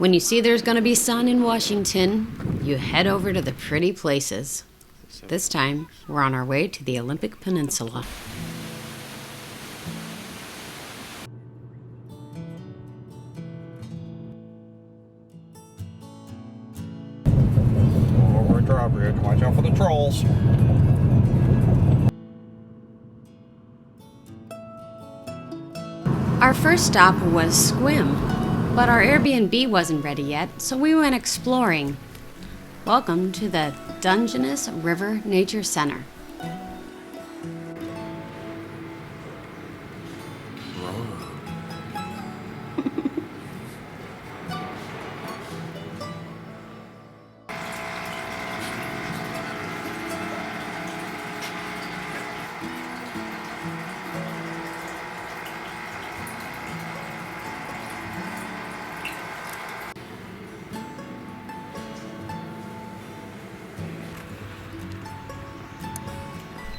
When you see there's going to be sun in Washington, you head over to the pretty places. This time, we're on our way to the Olympic Peninsula. Over a drawbridge. Watch out for the trolls. Our first stop was Skwim, but our Airbnb wasn't ready yet, so we went exploring. Welcome to the Dungeness Nature Center.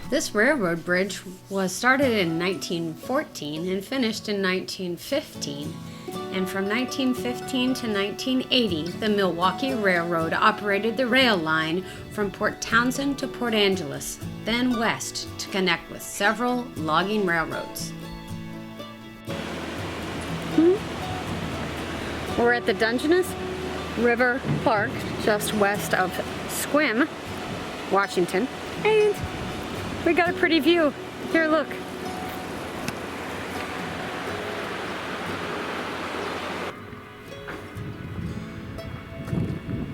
This railroad bridge was started in 1914 and finished in 1915. And from 1915 to 1980, the Milwaukee Railroad operated the rail line from Port Townsend to Port Angeles, then west to connect with several logging railroads. We're at the Dungeness River Park, just west of Skwim, Washington, and we got a pretty view. Here, look.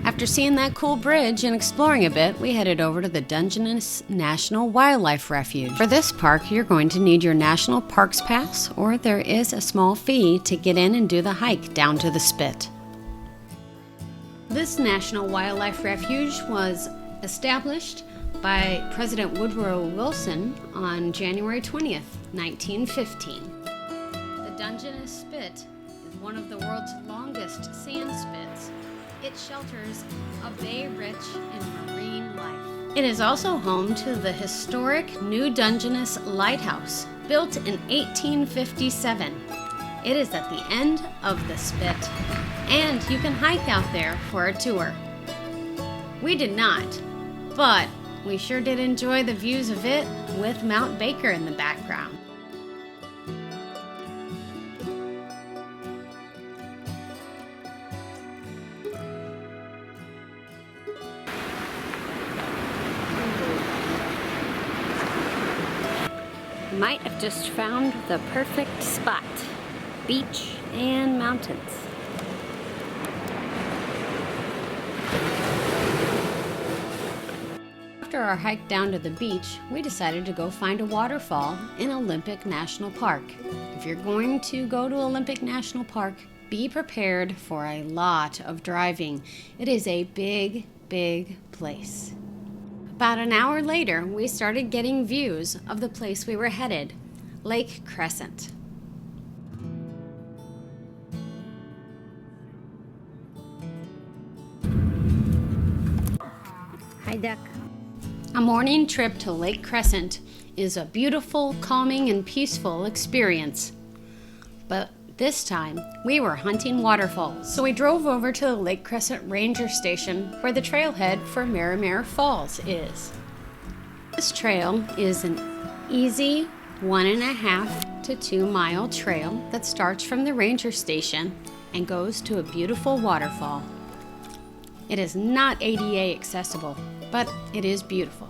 After seeing that cool bridge and exploring a bit, we headed over to the Dungeness National Wildlife Refuge. For this park, you're going to need your National Parks Pass, or there is a small fee to get in and do the hike down to the spit. This National Wildlife Refuge was established by President Woodrow Wilson on January 20th, 1915. The Dungeness Spit is one of the world's longest sand spits. It shelters a bay rich in marine life. It is also home to the historic New Dungeness Lighthouse, built in 1857. It is at the end of the spit, and you can hike out there for a tour. We did not, but we sure did enjoy the views of it with Mount Baker in the background. Might have just found the perfect spot. Beach and mountains. After our hike down to the beach, we decided to go find a waterfall in Olympic National Park. If you're going to go to Olympic National Park, be prepared for a lot of driving. It is a big, big place. About an hour later, we started getting views of the place we were headed, Lake Crescent. Hi, Duck. A morning trip to Lake Crescent is a beautiful, calming, and peaceful experience. But this time, we were hunting waterfalls. So we drove over to the Lake Crescent Ranger Station, where the trailhead for Marymere Falls is. This trail is an easy 1.5 to 2 mile trail that starts from the ranger station and goes to a beautiful waterfall. It is not ADA accessible, but it is beautiful.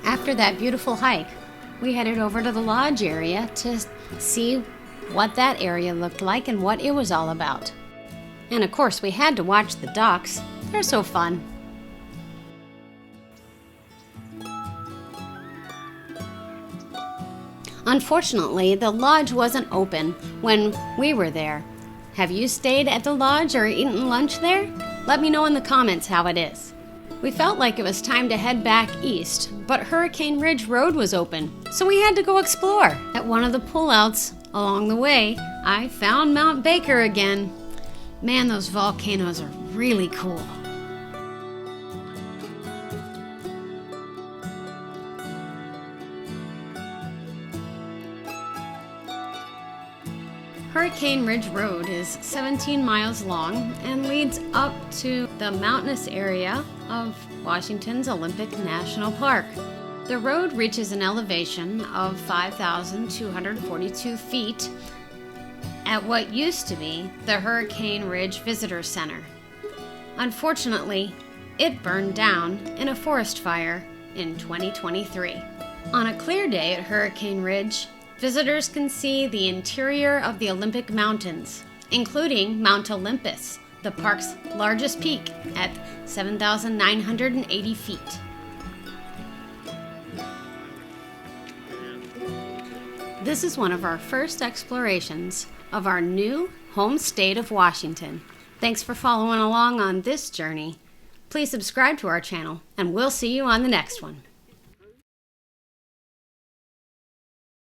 After that beautiful hike, we headed over to the lodge area to see what that area looked like and what it was all about. And of course, we had to watch the ducks. They're so fun. Unfortunately, the lodge wasn't open when we were there. Have you stayed at the lodge or eaten lunch there? Let me know in the comments how it is. We felt like it was time to head back east, but Hurricane Ridge Road was open, so we had to go explore. At one of the pullouts along the way, I found Mount Baker again. Man, those volcanoes are really cool. Hurricane Ridge Road is 17 miles long and leads up to the mountainous area of Washington's Olympic National Park. The road reaches an elevation of 5,242 feet at what used to be the Hurricane Ridge Visitor Center. Unfortunately, it burned down in a forest fire in 2023. On a clear day at Hurricane Ridge, visitors can see the interior of the Olympic Mountains, including Mount Olympus, the park's largest peak at 7,980 feet. This is one of our first explorations of our new home state of Washington. Thanks for following along on this journey. Please subscribe to our channel, and we'll see you on the next one.